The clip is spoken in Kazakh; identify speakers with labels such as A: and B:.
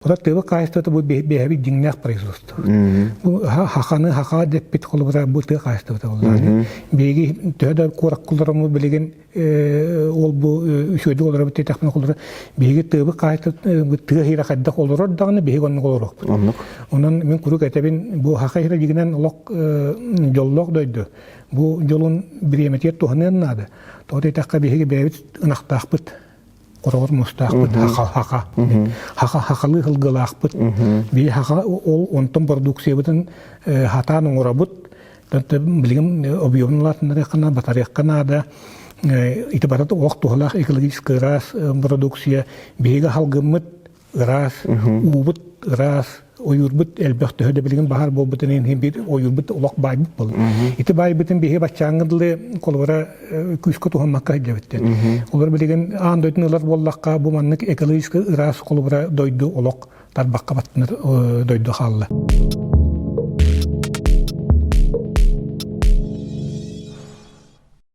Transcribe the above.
A: Вот это качество это будет беговить деньгах производства. Хаханы хаха деп бит холбара будет качество это олар. Беги төдө корак куларымы билеген ол бу үшөдө олар бит тахмын кулар. Беги төбө качество бит тыгыра хадда олар дагы беги гон олар. Онан мен куру кетебин бу хакайра дигенен лок жоллок дойду. Бу жолун биремет тохнен нада. Тоты такка беги бевит ынактакпыт. Корор мустақпыт хақалы хылгылақпыт би хақа ол онтон продукциябытын хатаның орабыт билгем объемлатынары қана батарейкана да итибарат оқ тухлах экологический раз продукция биге халгымыт раз убыт раз ойурбыт элбәхтә хөдә билген бахар болбытын ин бир ойурбыт улак байбыт бул. Ите байбытын биге бачаңгыдлы колбара күскө тухамакка җәбетте. Олар билген андайтнылар боллакка бу маннык экологический раз колбара дойду улак тарбакка баттыныр дойду халлы.